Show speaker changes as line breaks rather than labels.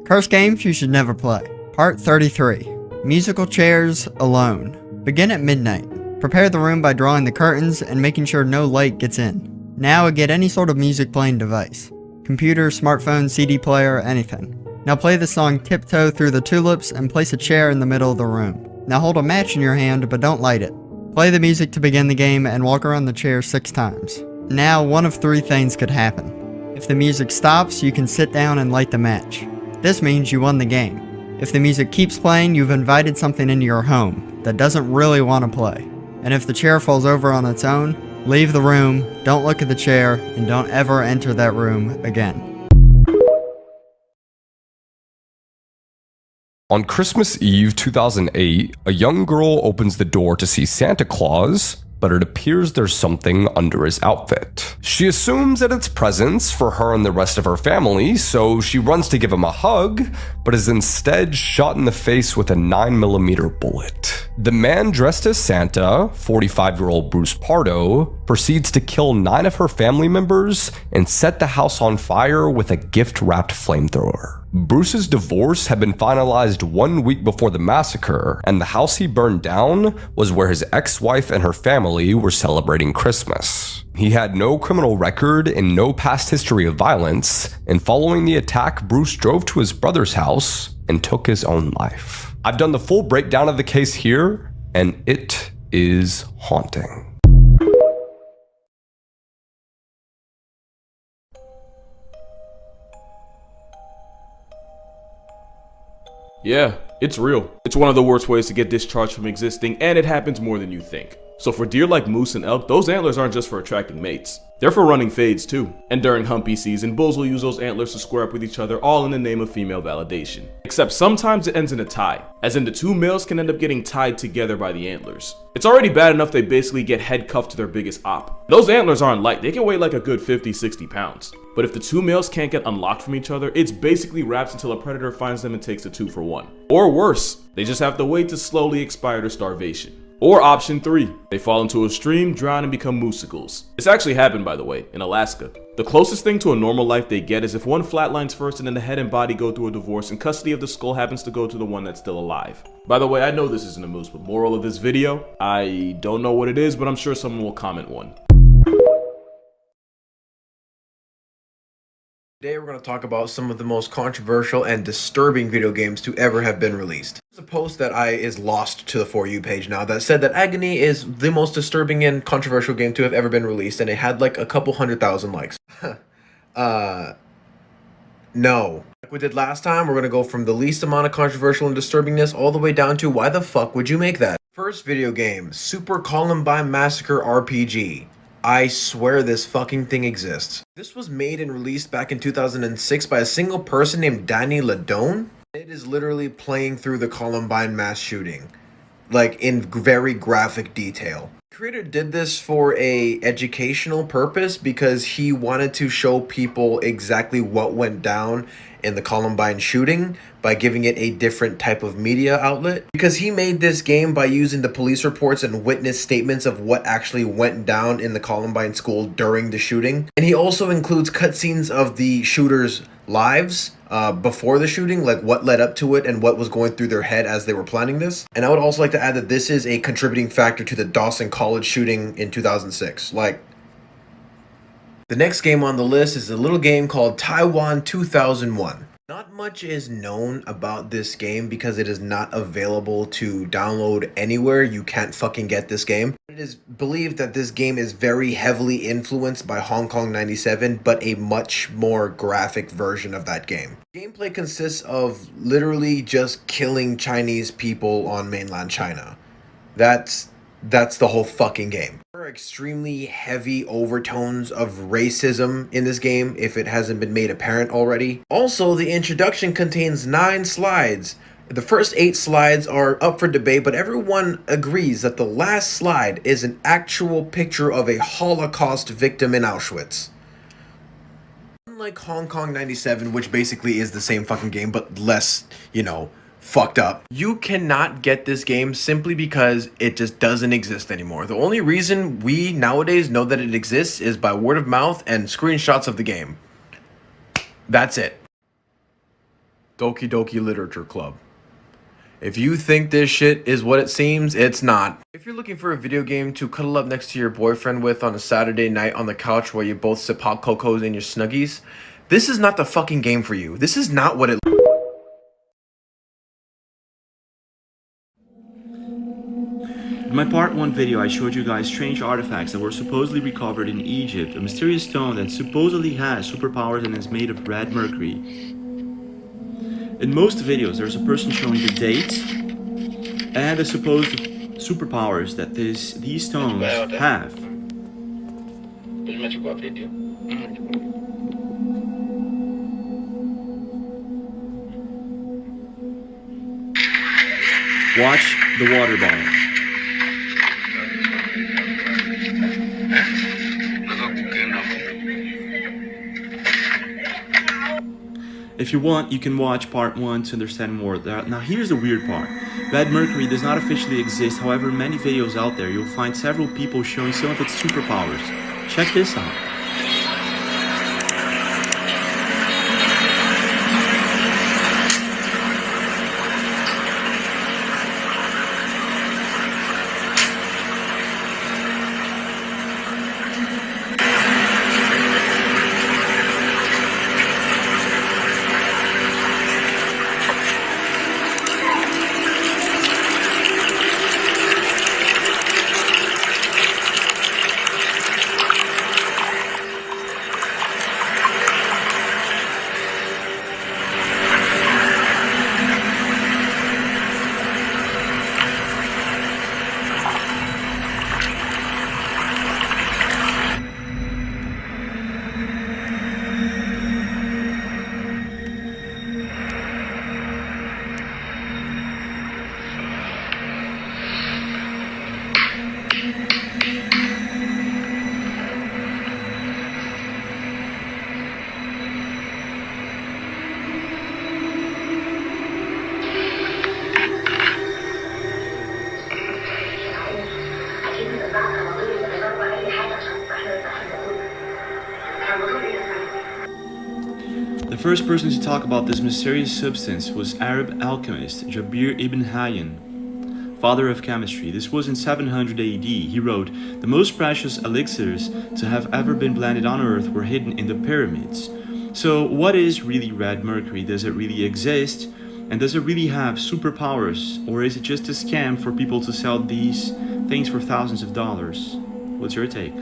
Cursed games you should never play. Part 33. Musical chairs alone. Begin at midnight. Prepare the room by drawing the curtains and making sure no light gets in. Now get any sort of music playing device. Computer, smartphone, CD player, anything. Now play the song Tiptoe Through the Tulips and place a chair in the middle of the room. Now hold a match in your hand but don't light it. Play the music to begin the game and walk around the chair 6 times. Now one of 3 things could happen. If the music stops, you can sit down and light the match. This means you won the game. If the music keeps playing, you've invited something into your home that doesn't really want to play. And if the chair falls over on its own, leave the room, don't look at the chair, and don't ever enter that room again.
On Christmas Eve 2008, a young girl opens the door to see Santa Claus, but it appears there's something under his outfit. She assumes that it's presents for her and the rest of her family, so she runs to give him a hug, but is instead shot in the face with a 9mm bullet. The man dressed as Santa, 45-year-old Bruce Pardo, proceeds to kill 9 of her family members and set the house on fire with a gift-wrapped flamethrower. Bruce's divorce had been finalized 1 week before the massacre, and the house he burned down was where his ex-wife and her family were celebrating Christmas. He had no criminal record and no past history of violence, and following the attack, Bruce drove to his brother's house and took his own life. I've done the full breakdown of the case here, and it is haunting.
Yeah, it's real. It's one of the worst ways to get discharged from existing, and it happens more than you think. So for deer like moose and elk, those antlers aren't just for attracting mates. They're for running fades too. And during humpy season, bulls will use those antlers to square up with each other, all in the name of female validation. Except sometimes it ends in a tie, as in the 2 males can end up getting tied together by the antlers. It's already bad enough they basically get head cuffed to their biggest op. Those antlers aren't light, they can weigh like a good 50-60 pounds. But if the 2 males can't get unlocked from each other, it's basically wraps until a predator finds them and takes a 2 for 1. Or worse, they just have to wait to slowly expire to starvation. Or option 3, they fall into a stream, drown, and become moosicles. This actually happened, by the way, in Alaska. The closest thing to a normal life they get is if one flatlines first and then the head and body go through a divorce and custody of the skull happens to go to the one that's still alive. By the way, I know this isn't a moose, but moral of this video, I don't know what it is, but I'm sure someone will comment one.
Today we're going to talk about some of the most controversial and disturbing video games to ever have been released. There's a post that is lost to the For You page now that said that Agony is the most disturbing and controversial game to have ever been released, and it had like a couple 100,000 likes. No. Like we did last time, we're going to go from the least amount of controversial and disturbingness all the way down to why the fuck would you make that? First video game, Super Columbine Massacre RPG. I swear this fucking thing exists. This was made and released back in 2006 by a single person named Danny Ladone. It is literally playing through the Columbine mass shooting, like in very graphic detail. The creator did this for a educational purpose because he wanted to show people exactly what went down in the Columbine shooting by giving it a different type of media outlet. Because he made this game by using the police reports and witness statements of what actually went down in the Columbine school during the shooting. And he also includes cutscenes of the shooters' lives before the shooting, like what led up to it and what was going through their head as they were planning this. And I would also like to add that this is a contributing factor to the Dawson College shooting in 2006. The next game on the list is a little game called Taiwan 2001. Not much is known about this game because it is not available to download anywhere. You can't fucking get this game. It is believed that this game is very heavily influenced by Hong Kong 97, but a much more graphic version of that game. Gameplay consists of literally just killing Chinese people on mainland China. That's the whole fucking game. There are extremely heavy overtones of racism in this game, if it hasn't been made apparent already. Also, the introduction contains 9 slides. The first 8 slides are up for debate, but everyone agrees that the last slide is an actual picture of a Holocaust victim in Auschwitz. Unlike Hong Kong 97, which basically is the same fucking game, but less, fucked up. You cannot get this game simply because it just doesn't exist anymore. The only reason we nowadays know that it exists is by word of mouth and screenshots of the game. That's it. Doki Doki Literature Club. If you think this shit is what it seems, it's not. If you're looking for a video game to cuddle up next to your boyfriend with on a Saturday night on the couch while you both sip hot cocos in your snuggies, this is not the fucking game for you. This is not what it...
In my part 1 video, I showed you guys strange artifacts that were supposedly recovered in Egypt, a mysterious stone that supposedly has superpowers and is made of red mercury. In most videos, there's a person showing the date and the supposed superpowers that these stones have. Watch the water bottle. If you want, you can watch part 1 to understand more. Now here's the weird part. Red mercury does not officially exist, however in many videos out there you'll find several people showing some of its superpowers. Check this out. The first person to talk about this mysterious substance was Arab alchemist Jabir ibn Hayyan, father of chemistry. This was in 700 AD. He wrote, "The most precious elixirs to have ever been blended on Earth were hidden in the pyramids." So what is really red mercury? Does it really exist? And does it really have superpowers? Or is it just a scam for people to sell these things for thousands of dollars? What's your take?